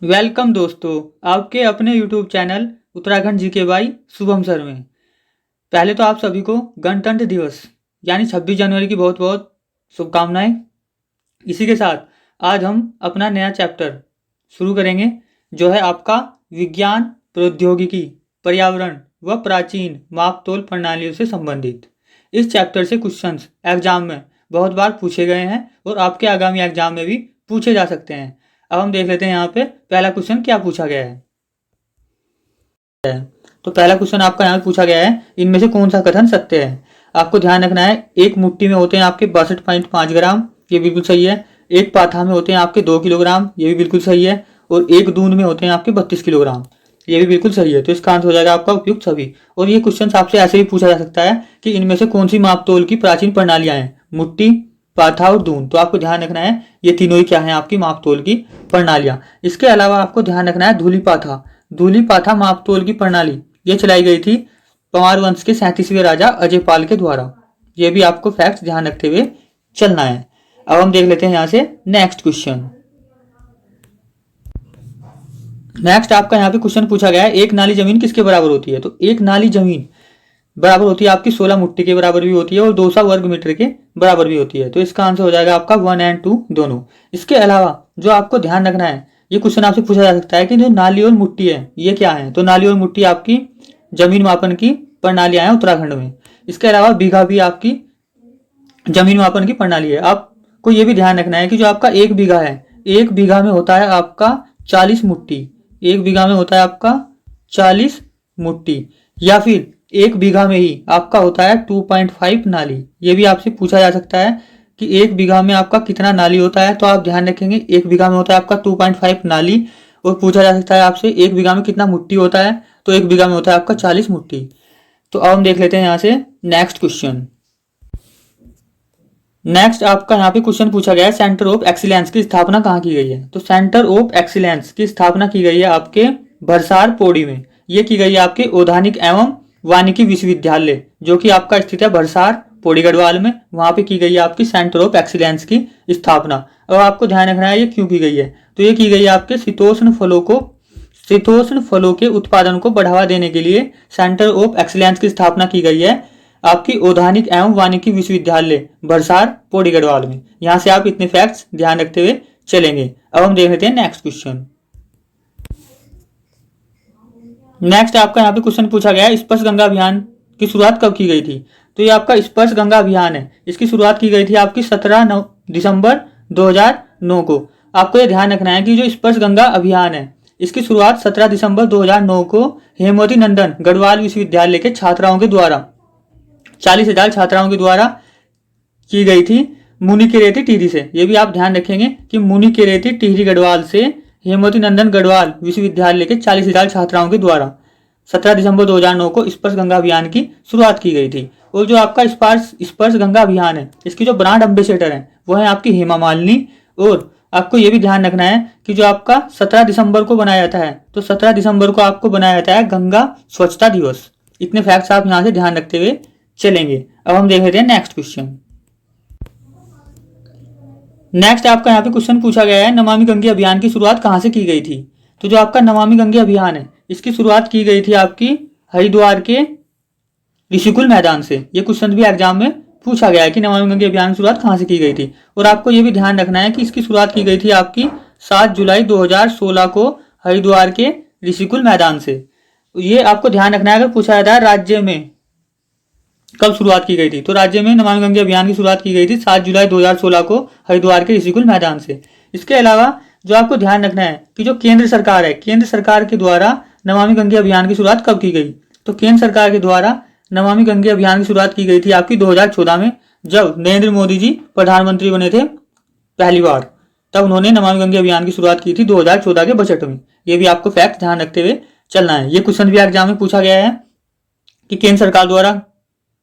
Welcome दोस्तों, आपके अपने YouTube channel Uttarakhand GK by Shubham sir में। पहले तो आप सभी को गणतंत्र दिवस यानी 26 जनवरी की बहुत बहुत शुभकामनाएं। इसी के साथ आज हम अपना नया चैप्टर शुरू करेंगे, जो है आपका विज्ञान, प्रौद्योगिकी, पर्यावरण व प्राचीन मापतोल प्रणालियों से संबंधित। इस चैप्टर से क्वेश्चंस एग्जाम में बहुत बार पूछे गए हैं और आपके आगामी एग्जाम में भी पूछे जा सकते हैं। अब हम देख लेते हैं यहाँ पे पहला क्वेश्चन क्या पूछा गया है। तो पहला क्वेश्चन आपका यहाँ पूछा गया है, इनमें से कौन सा कथन सत्य है। आपको ध्यान रखना है, एक मुट्ठी में होते हैं आपके 62.5 ग्राम, ये बिल्कुल सही है। एक पाथा में होते हैं आपके 2 किलोग्राम, ये भी बिल्कुल सही है। और एक दून में होते हैं आपके 32 किलोग्राम, ये भी बिल्कुल सही है। तो इसका आंसर हो जाएगा आपका उपयुक्त सभी। और ये क्वेश्चन आपसे ऐसे भी पूछा जा सकता है कि इनमें से कौन सी मापतोल की प्राचीन प्रणालियां हैं, मुट्ठी, पाथा और दून। तो आपको ध्यान रखना है ये तीनों ही क्या है, आपकी मापतोल की प्रणालियां। इसके अलावा आपको ध्यान रखना है धूलि पाथा। धूलि पाथा मापतोल की प्रणाली ये चलाई गई थी पंवार वंश के 37वें राजा अजयपाल के द्वारा। ये भी आपको फैक्ट ध्यान रखते हुए चलना है। अब हम देख लेते हैं यहाँ से नेक्स्ट क्वेश्चन। नेक्स्ट आपका यहाँ पे क्वेश्चन पूछा गया है, एक नाली जमीन किसके बराबर होती है। तो एक नाली जमीन बराबर होती है आपकी 16 मुट्ठी के बराबर भी होती है और 200 वर्ग मीटर के बराबर भी होती है। तो इसका आंसर हो जाएगा आपका 1 और 2 दोनों। इसके अलावा जो आपको ध्यान रखना है, ये क्वेश्चन आपसे पूछा जा सकता है कि जो नाली और मुट्ठी है ये क्या है। तो नाली और मुट्ठी आपकी जमीन मापन की प्रणालियां हैं उत्तराखंड में। इसके अलावा बीघा भी आपकी जमीन मापन की प्रणाली है। आपको ये भी ध्यान रखना है कि जो आपका एक बीघा है, एक बीघा में होता है आपका 40 मुट्ठी। एक बीघा में होता है आपका 40 मुट्ठी, या फिर एक बीघा में ही आपका होता है 2.5 नाली। ये भी आपसे पूछा जा सकता है कि एक बीघा में आपका कितना नाली होता है। तो आप ध्यान रखेंगे एक बीघा में होता है आपका 2.5 नाली। और पूछा जा सकता है आपसे एक बीघा में कितना मुट्ठी होता है। तो एक बीघा में होता है आपका 40 मुट्ठी। तो अब हम देख लेते हैं यहाँ से नेक्स्ट क्वेश्चन। नेक्स्ट आपका यहाँ पे क्वेश्चन पूछा गया है, सेंटर ऑफ एक्सीलेंस की स्थापना कहाँ की गई है। तो सेंटर ऑफ एक्सीलेंस की स्थापना की गई है आपके भरसार पौड़ी में। ये की गई है आपके औद्यानिक एवं वानिकी विश्वविद्यालय, जो कि आपका स्थित है भरसार पौड़ी गढ़वाल में। वहां पे की गई है आपकी सेंटर ऑफ एक्सीलेंस की स्थापना। और आपको ध्यान रखना है ये क्यों की गई है। तो ये की गई है आपके शीतोष्ण फलों के उत्पादन को बढ़ावा देने के लिए सेंटर ऑफ एक्सीलेंस की स्थापना की गई है आपकी औद्यानिक एवं वानिकी विश्वविद्यालय भरसार पौड़ी गढ़वाल में। यहां से आप इतने फैक्ट्स ध्यान रखते हुए चलेंगे। अब हम देख लेते हैं नेक्स्ट क्वेश्चन। नेक्स्ट आपका यहाँ पे क्वेश्चन पूछा गया है, स्पर्श गंगा अभियान की शुरुआत कब की गई थी। तो ये आपका स्पर्श गंगा अभियान है, इसकी शुरुआत की गई थी आपकी 17 दिसंबर 2009 को। आपको ये ध्यान रखना है कि जो स्पर्श गंगा अभियान है इसकी शुरुआत 17 दिसंबर 2009 को हेमवती नंदन गढ़वाल विश्वविद्यालय के छात्राओं के द्वारा 40,000 छात्राओं के द्वारा की गई थी मुनिकेरेती टिहरी से। ये भी आप ध्यान रखेंगे कि मुनिकेरेती टिहरी गढ़वाल से हेमवती नंदन गढ़वाल विश्वविद्यालय के 40,000 छात्राओं के द्वारा 17 दिसंबर 2009 को स्पर्श गंगा अभियान की शुरुआत की गई थी। और जो आपका स्पर्श गंगा अभियान है इसकी जो ब्रांड एम्बेसडर है वो है आपकी हेमा मालिनी। और आपको ये भी ध्यान रखना है कि जो आपका 17 दिसंबर को बनाया जाता है, तो 17 दिसंबर को आपको बनाया जाता है गंगा स्वच्छता दिवस। इतने फैक्ट्स आप यहाँ से ध्यान रखते हुए चलेंगे। अब हम देख लेते हैं नेक्स्ट क्वेश्चन। नेक्स्ट आपका यहाँ पे क्वेश्चन पूछा गया है, नमामि गंगे अभियान की शुरुआत कहाँ से की गई थी। तो जो आपका नमामि गंगे अभियान है इसकी शुरुआत की गई थी आपकी हरिद्वार के ऋषिकुल मैदान से। ये क्वेश्चन भी एग्जाम में पूछा गया है कि नमामि गंगे अभियान की शुरुआत कहाँ से की गई थी। और आपको ये भी ध्यान रखना है कि इसकी शुरुआत की गई थी आपकी 7 जुलाई 2016 को हरिद्वार के ऋषिकुल मैदान से। ये आपको ध्यान रखना है, अगर पूछा जाता है राज्य में कब शुरुआत की गई थी, तो राज्य में नमामि गंगे अभियान की शुरुआत की गई थी 7 जुलाई 2016 को हरिद्वार के ऋषिकुल मैदान से। इसके अलावा जो आपको ध्यान रखना है कि जो केंद्र सरकार है, केंद्र सरकार के द्वारा नमामि गंगे अभियान की शुरुआत कब की गई। तो केंद्र सरकार के द्वारा नमामि गंगे अभियान की शुरुआत की गई थी आपकी 2014 में, जब नरेंद्र मोदी जी प्रधानमंत्री बने थे पहली बार, तब उन्होंने नमामि गंगे अभियान की शुरुआत की थी 2014 के बजट में। ये भी आपको फैक्ट ध्यान रखते हुए चलना है। ये क्वेश्चन भी एग्जाम में पूछा गया है कि केंद्र सरकार द्वारा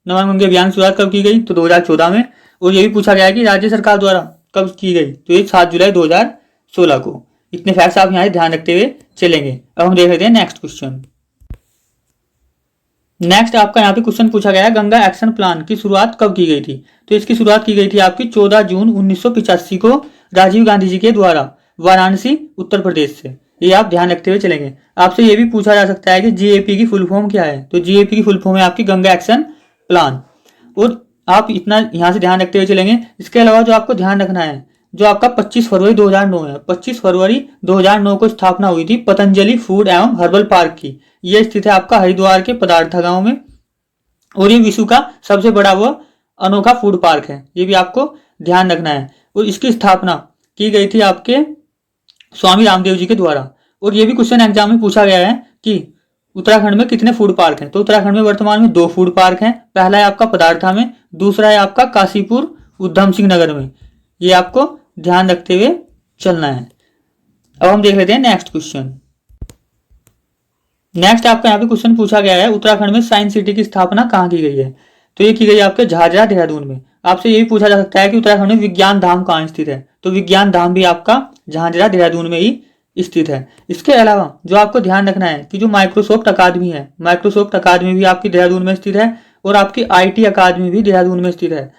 नमामि गंगे अभियान की शुरुआत कब की गई, तो 2014 में। और ये भी पूछा गया है कि राज्य सरकार द्वारा कब की गई, तो ये 7 जुलाई 2016 को। इतने फैक्ट्स आप यहाँ ध्यान रखते हुए चलेंगे। अब हम देख लेते हैं नेक्स्ट क्वेश्चन। नेक्स्ट आपका यहाँ पे क्वेश्चन पूछा गया है, गंगा एक्शन प्लान की शुरुआत कब की गई थी। तो इसकी शुरुआत की गई थी आपकी 14 जून 1985 को राजीव गांधी जी के द्वारा वाराणसी उत्तर प्रदेश से। ये आप ध्यान रखते हुए चलेंगे। आपसे ये भी पूछा जा सकता है कि जीएपी की फुल फॉर्म क्या है, तो जीएपी की फुल फॉर्म है आपकी गंगा एक्शन प्लान। और आप इतना यहाँ से ध्यान रखते हुए चलेंगे। इसके अलावा जो आपको ध्यान रखना है, जो आपका 25 फरवरी 2009 है, 25 फरवरी 2009 को स्थापना हुई थी पतंजलि फूड एवं हर्बल पार्क की। यह स्थित है आपका हरिद्वार के पदार्था गांव में, और ये विश्व का सबसे बड़ा वो अनोखा फूड पार्क है, ये भी आपको ध्यान रखना है। और इसकी स्थापना की गई थी आपके स्वामी रामदेव जी के द्वारा। और ये भी क्वेश्चन एग्जाम में पूछा गया है कि उत्तराखंड में कितने फूड पार्क हैं, तो उत्तराखंड में वर्तमान में 2 फूड पार्क हैं। पहला है आपका पदार्था में, दूसरा है आपका काशीपुर उधम सिंह नगर में। ये आपको ध्यान रखते हुए चलना है। अब हम देख लेते हैं नेक्स्ट क्वेश्चन। नेक्स्ट आपका यहाँ पे क्वेश्चन पूछा गया है, उत्तराखंड में साइंस सिटी की स्थापना कहाँ की गई है, तो ये की गई आपके झाझरा देहरादून में। आपसे ये भी पूछा जा सकता है कि उत्तराखंड में विज्ञान धाम कहाँ स्थित है, तो विज्ञान धाम भी आपका झाझरा देहरादून में ही स्थित है। इसके अलावा जो आपको ध्यान रखना है कि जो माइक्रोसॉफ्ट अकादमी है, माइक्रोसॉफ्ट अकादमी भी आपकी देहरादून में स्थित है, और आपकी आईटी अकादमी भी देहरादून में स्थित है।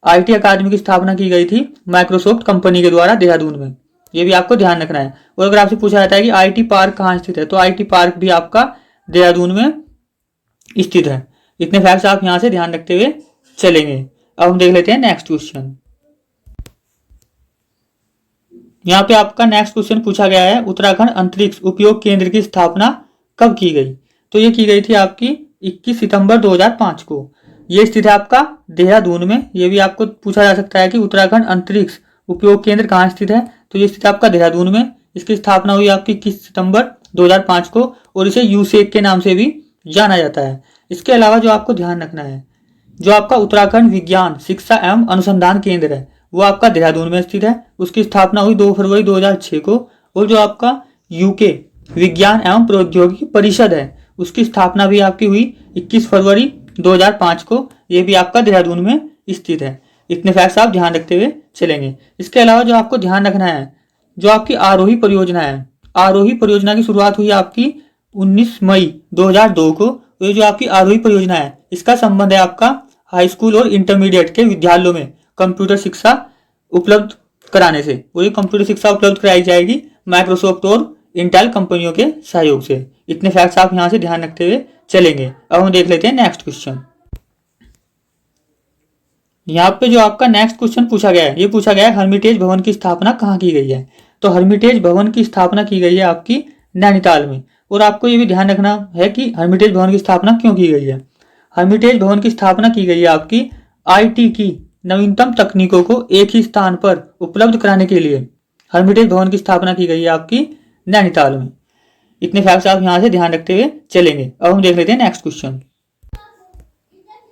आईटी अकादमी की स्थापना की गई थी माइक्रोसॉफ्ट कंपनी के द्वारा देहरादून में, ये भी आपको ध्यान रखना है। और अगर आपसे पूछा जाता है कि आईटी पार्क कहाँ स्थित है, तो आईटी पार्क भी आपका देहरादून में स्थित है। इतने फैक्ट्स आप यहां से ध्यान रखते हुए चलेंगे। अब हम देख लेते हैं नेक्स्ट क्वेश्चन। यहाँ पे आपका नेक्स्ट क्वेश्चन पूछा गया है, उत्तराखंड अंतरिक्ष उपयोग केंद्र की स्थापना कब की गई, तो ये की गई थी आपकी 21 सितंबर 2005 को। ये स्थित है आपका देहरादून में। ये भी आपको पूछा जा सकता है कि उत्तराखंड अंतरिक्ष उपयोग केंद्र कहाँ स्थित है, तो ये स्थित है आपका देहरादून में। इसकी स्थापना हुई आपकी 21 सितंबर 2005 को, और इसे यूसेक के नाम से भी जाना जाता है। इसके अलावा जो आपको ध्यान रखना है, जो आपका उत्तराखंड विज्ञान शिक्षा एवं अनुसंधान केंद्र है, वो आपका देहरादून में स्थित है। उसकी स्थापना हुई 2 फरवरी 2006 को। और जो आपका यूके विज्ञान एवं प्रौद्योगिकी परिषद है, उसकी स्थापना भी आपकी हुई 21 फरवरी 2005 को। ये भी आपका देहरादून में स्थित है। इतने फैक्ट्स आप ध्यान रखते हुए चलेंगे। इसके अलावा जो आपको ध्यान रखना है, जो आपकी आरोही परियोजना है, आरोही परियोजना की शुरुआत हुई आपकी 19 मई 2002 को। ये जो आपकी आरोही परियोजना है, इसका संबंध है आपका हाई स्कूल और इंटरमीडिएट के विद्यालयों में कंप्यूटर शिक्षा उपलब्ध कराने से। और ये कंप्यूटर शिक्षा उपलब्ध कराई जाएगी माइक्रोसॉफ्ट और इंटेल कंपनियों के सहयोग से। इतने फैक्ट्स आप यहां से ध्यान रखते हुए चलेंगे। अब हम देख लेते हैं नेक्स्ट क्वेश्चन। यहाँ पे जो आपका नेक्स्ट क्वेश्चन पूछा गया है, ये पूछा गया है हर्मिटेज भवन की स्थापना कहाँ की गई है, तो हर्मिटेज भवन की स्थापना की गई है आपकी नैनीताल में। और आपको ये भी ध्यान रखना है कि हर्मिटेज भवन की स्थापना क्यों की गई है। हर्मिटेज भवन की स्थापना की गई है आपकी आईटी की नवीनतम तकनीकों को एक ही स्थान पर उपलब्ध कराने के लिए। हर्मिटेज भवन की स्थापना की गई है आपकी नैनीताल में। इतने फैक्ट्स आप यहाँ से ध्यान रखते हुए चलेंगे। अब हम देख लेते हैं नेक्स्ट क्वेश्चन।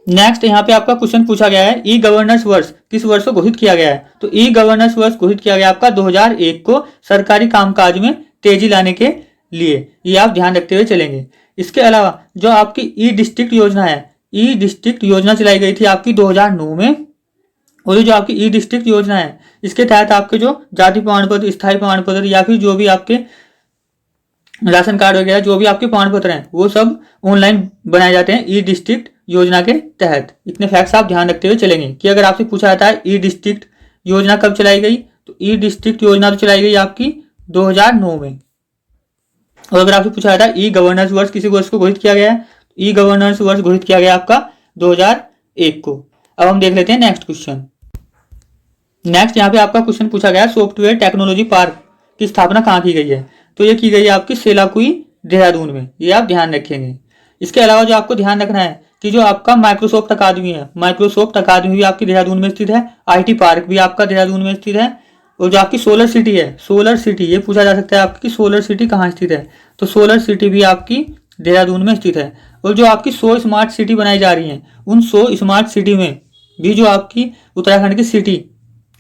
नेक्स्ट यहाँ पे आपका क्वेश्चन पूछा गया है, ई गवर्नेंस वर्ष किस वर्ष को घोषित किया गया है, तो ई गवर्नेंस वर्ष घोषित किया गया आपका 2001 को सरकारी कामकाज में तेजी लाने के लिए। ये आप ध्यान रखते हुए चलेंगे। इसके अलावा जो आपकी ई डिस्ट्रिक्ट योजना है, ई डिस्ट्रिक्ट योजना चलाई गई थी आपकी 2009 में। और ये जो आपकी ई डिस्ट्रिक्ट योजना है, इसके तहत आपके जो जाति प्रमाण पत्र, स्थायी प्रमाण पत्र, या फिर जो भी आपके राशन कार्ड वगैरह जो भी आपके प्रमाण पत्र हैं, वो सब ऑनलाइन बनाए जाते हैं ई डिस्ट्रिक्ट योजना के तहत। इतने फैक्ट्स आप ध्यान रखते हुए चलेंगे कि अगर आपसे पूछा जाता है ई डिस्ट्रिक्ट योजना कब चलाई गई, तो ई डिस्ट्रिक्ट योजना तो चलाई गई आपकी 2009 में। और अगर आपसे पूछा जाता है ई गवर्नेंस वर्ष किसी वर्ष को घोषित किया गया है, ई गवर्नेंस वर्ष घोषित किया गया आपका 2001 को। अब हम देख लेते हैं नेक्स्ट क्वेश्चन। नेक्स्ट यहाँ पे आपका क्वेश्चन पूछा गया, सॉफ्टवेयर टेक्नोलॉजी पार्क की स्थापना कहाँ की गई है, तो ये की गई है आपकी सेलाकुई देहरादून में। ये आप ध्यान रखेंगे। इसके अलावा जो आपको ध्यान रखना है कि जो आपका माइक्रोसॉफ्ट अकादमी है, माइक्रोसॉफ्ट अकादमी भी आपकी देहरादून में स्थित है। आईटी पार्क भी आपका देहरादून में स्थित है। और जो आपकी सोलर सिटी है, सोलर सिटी, ये पूछा जा सकता है आपकी सोलर सिटी कहाँ स्थित है, तो सोलर सिटी भी आपकी देहरादून में स्थित है। और जो आपकी 100 स्मार्ट सिटी बनाई जा रही हैं, उन 100 स्मार्ट सिटी में भी जो आपकी उत्तराखंड की सिटी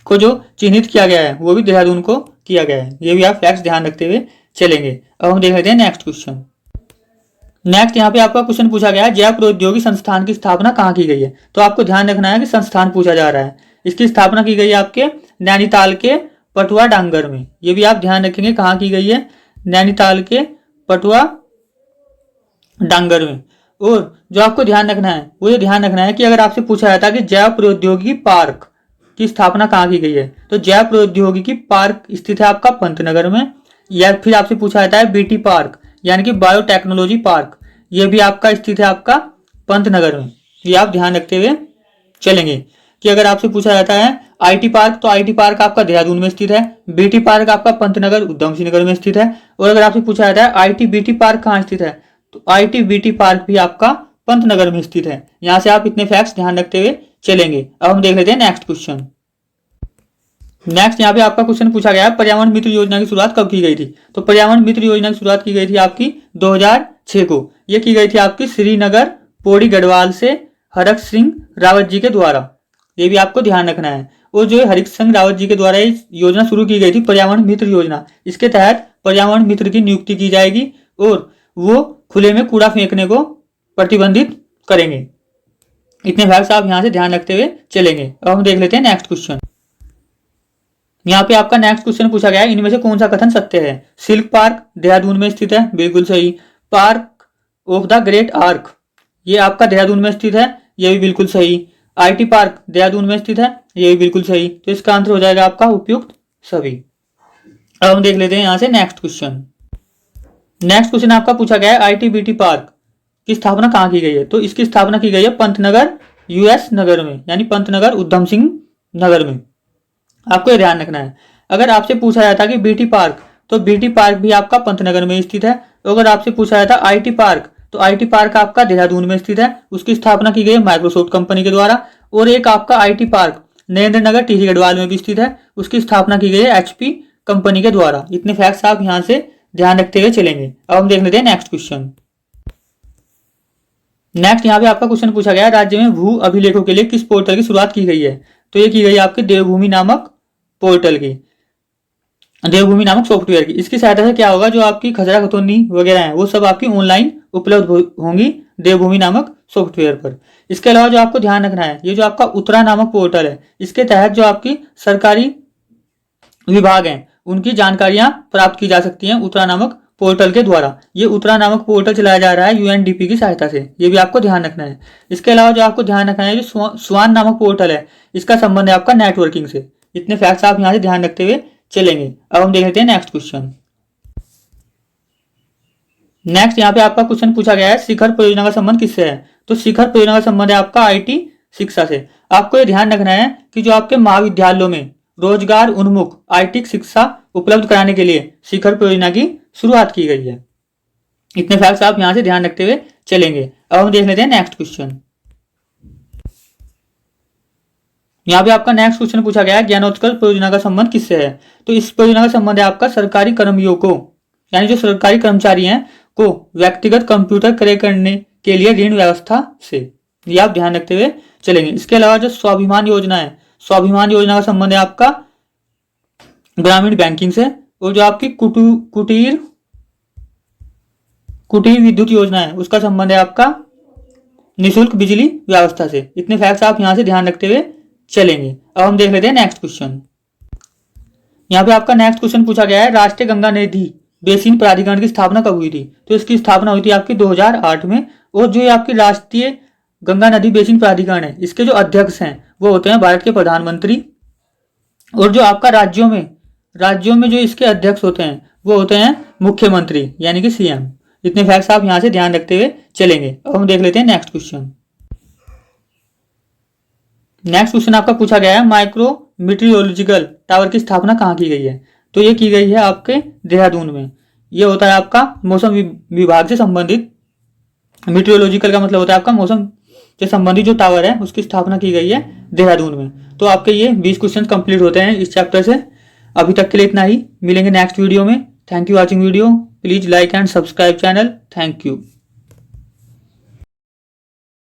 को जो चिन्हित किया गया है, वो भी देहरादून को किया गया है। ये भी आप फैक्ट्स ध्यान रखते हुए चलेंगे। अब हम देख लेते हैं नेक्स्ट क्वेश्चन। नेक्स्ट यहाँ पे आपका क्वेश्चन पूछा गया है, जैव प्रौद्योगिकी संस्थान की स्थापना कहाँ की गई है, तो आपको ध्यान रखना है कि संस्थान पूछा जा रहा है। इसकी स्थापना की गई है आपके नैनीताल के पटुआ डांगर में। ये भी आप ध्यान रखेंगे कहाँ की गई है, नैनीताल के पटुआ डांगर में। और जो आपको ध्यान रखना है, वो ये ध्यान रखना है कि अगर आपसे पूछा जाता है कि जैव प्रौद्योगिकी पार्क की स्थापना कहाँ की गई है, तो जैव प्रौद्योगिकी पार्क स्थित है आपका पंतनगर में। या फिर आपसे पूछा जाता है बीटी पार्क यानी कि बायोटेक्नोलॉजी पार्क, ये भी आपका स्थित है आपका पंतनगर में। ये आप ध्यान रखते हुए चलेंगे कि अगर आपसे पूछा जाता है आईटी पार्क, तो आईटी पार्क आपका देहरादून में स्थित है, बीटी पार्क आपका पंतनगर उधम सिंह नगर में स्थित है। और अगर आपसे पूछा जाता है आईटी बीटी पार्क कहाँ स्थित है, तो आईटी बीटी पार्क भी आपका पंतनगर में स्थित है। यहां से आप इतने फैक्ट्स ध्यान रखते हुए चलेंगे। अब हम देख लेते हैं नेक्स्ट क्वेश्चन। नेक्स्ट यहाँ पे आपका क्वेश्चन पूछा गया है पर्यावरण मित्र योजना की शुरुआत कब की गई थी। तो पर्यावरण मित्र योजना की शुरुआत की गई थी आपकी 2006 को। ये की गई थी आपकी श्रीनगर पौड़ी गढ़वाल से हरक सिंह रावत जी के द्वारा। ये भी आपको ध्यान रखना है। और जो हरिक सिंह रावत जी के द्वारा ये योजना शुरू की गई थी पर्यावरण मित्र योजना, इसके तहत पर्यावरण मित्र की नियुक्ति की जाएगी और वो खुले में कूड़ा फेंकने को प्रतिबंधित करेंगे। इतने फैक्ट्स आप यहाँ से ध्यान रखते हुए चलेंगे। अब हम देख लेते हैं नेक्स्ट क्वेश्चन। यहाँ पे आपका नेक्स्ट क्वेश्चन पूछा गया है इनमें से कौन सा कथन सत्य है। सिल्क पार्क देहरादून में स्थित है, बिल्कुल सही। Park of the great arc, ये आपका देहरादून में स्थित है, ये भी बिल्कुल सही। आईटी पार्क देहरादून में स्थित है, ये भी बिल्कुल सही। तो इसका आंसर हो जाएगा आपका उपयुक्त सभी। अब हम देख लेते हैं यहाँ से नेक्स्ट क्वेश्चन। नेक्स्ट क्वेश्चन आपका पूछा गया है आईटीबीटी पार्क की स्थापना कहाँ की गई है। तो इसकी स्थापना की गई है पंतनगर यूएस नगर में, यानी पंतनगर उधम सिंह नगर में। आपको ये ध्यान रखना है। अगर आपसे पूछा जाता कि बीटी पार्क, तो बीटी पार्क भी आपका पंतनगर में स्थित है। अगर आपसे पूछा जाता आईटी पार्क, तो आईटी पार्क आपका देहरादून में स्थित है। उसकी स्थापना की गई है माइक्रोसॉफ्ट कंपनी के द्वारा। और एक आपका आईटी पार्क नरेंद्र नगर टिहरी गढ़वाल में भी स्थित है, उसकी स्थापना की गई है एचपी कंपनी के द्वारा। इतने फैक्ट्स आप यहाँ से ध्यान रखते हुए चलेंगे। अब हम देख लेते हैं नेक्स्ट क्वेश्चन। नेक्स्ट यहाँ पे आपका क्वेश्चन पूछा गया राज्य में भू अभिलेखों के लिए किस पोर्टल की शुरुआत की गई है। तो ये की गई आपकी देवभूमि नामक पोर्टल की, देवभूमि नामक सॉफ्टवेयर की। इसकी सहायता से क्या होगा, जो आपकी खसरा खतौनी वगैरह है वो सब आपकी ऑनलाइन उपलब्ध होंगी देवभूमि नामक सॉफ्टवेयर पर। इसके अलावा जो आपको ध्यान रखना है, ये जो आपका उत्तरा नामक पोर्टल है, इसके तहत जो आपकी सरकारी विभाग हैं उनकी जानकारियां प्राप्त की जा सकती हैं उत्तरा नामक पोर्टल के द्वारा। ये उत्तरा नामक पोर्टल चलाया जा रहा है यूएनडीपी की सहायता से, ये भी आपको ध्यान रखना है। इसके अलावा जो आपको ध्यान रखना है, जो स्वान नामक पोर्टल है, इसका संबंध है आपका नेटवर्किंग से। इतने फैक्ट्स आप यहाँ से ध्यान रखते हुए चलेंगे। अब हम देख लेते हैं नेक्स्ट क्वेश्चन। नेक्स्ट यहाँ पे आपका क्वेश्चन पूछा गया है शिखर परियोजना का संबंध किससे है। तो शिखर परियोजना का संबंध है आपका आईटी शिक्षा से। आपको ये ध्यान रखना है कि जो आपके महाविद्यालयों में रोजगार उन्मुख आईटी शिक्षा उपलब्ध कराने के लिए शिखर परियोजना की शुरुआत की गई है। इतने फैक्ट्स आप यहाँ से ध्यान रखते हुए चलेंगे। अब हम देख लेते हैं नेक्स्ट क्वेश्चन। यहाँ पे आपका नेक्स्ट क्वेश्चन पूछा गया है ज्ञानोत्कर्ष परियोजना का संबंध किससे है। तो इस परियोजना का संबंध है आपका सरकारी कर्मयोगों यानी जो सरकारी कर्मचारी हैं को व्यक्तिगत कंप्यूटर क्रय करने के लिए ऋण व्यवस्था से। ये आप ध्यान रखते हुए चलेंगे। इसके अलावा जो स्वाभिमान योजना है, स्वाभिमान योजना का संबंध है आपका ग्रामीण बैंकिंग से। और जो आपकी कुटीर विद्युत योजना है उसका संबंध है आपका निःशुल्क बिजली व्यवस्था से। इतने फैक्ट्स आप यहाँ से ध्यान रखते हुए चलेंगे। अब हम देख लेते हैं नेक्स्ट क्वेश्चन। यहाँ पे आपका नेक्स्ट क्वेश्चन पूछा गया है राष्ट्रीय गंगा नदी बेसिन प्राधिकरण की स्थापना कब हुई थी। तो इसकी स्थापना हुई थी आपकी 2008 में। और जो आपकी राष्ट्रीय गंगा नदी बेसिन प्राधिकरण है, इसके जो अध्यक्ष हैं वो होते हैं भारत के प्रधानमंत्री। और जो आपका राज्यों में जो इसके अध्यक्ष होते हैं वो होते हैं मुख्यमंत्री यानी कि सीएम। इतने फैक्ट्स आप यहाँ से ध्यान रखते हुए चलेंगे। अब हम देख लेते हैं नेक्स्ट क्वेश्चन। नेक्स्ट क्वेश्चन आपका पूछा गया है माइक्रो मीटरियोलॉजिकल टावर की स्थापना कहाँ की गई है। तो ये की गई है आपके देहरादून में। ये होता है आपका मौसम विभाग से संबंधित, मीटरियोलॉजिकल का मतलब होता है आपका मौसम से संबंधित जो टावर है उसकी स्थापना की गई है देहरादून में। तो आपके ये 20 क्वेश्चन कंप्लीट होते हैं इस चैप्टर से। अभी तक के लिए इतना ही, मिलेंगे नेक्स्ट वीडियो में। Thank you watching video. Please like and subscribe channel. Thank you.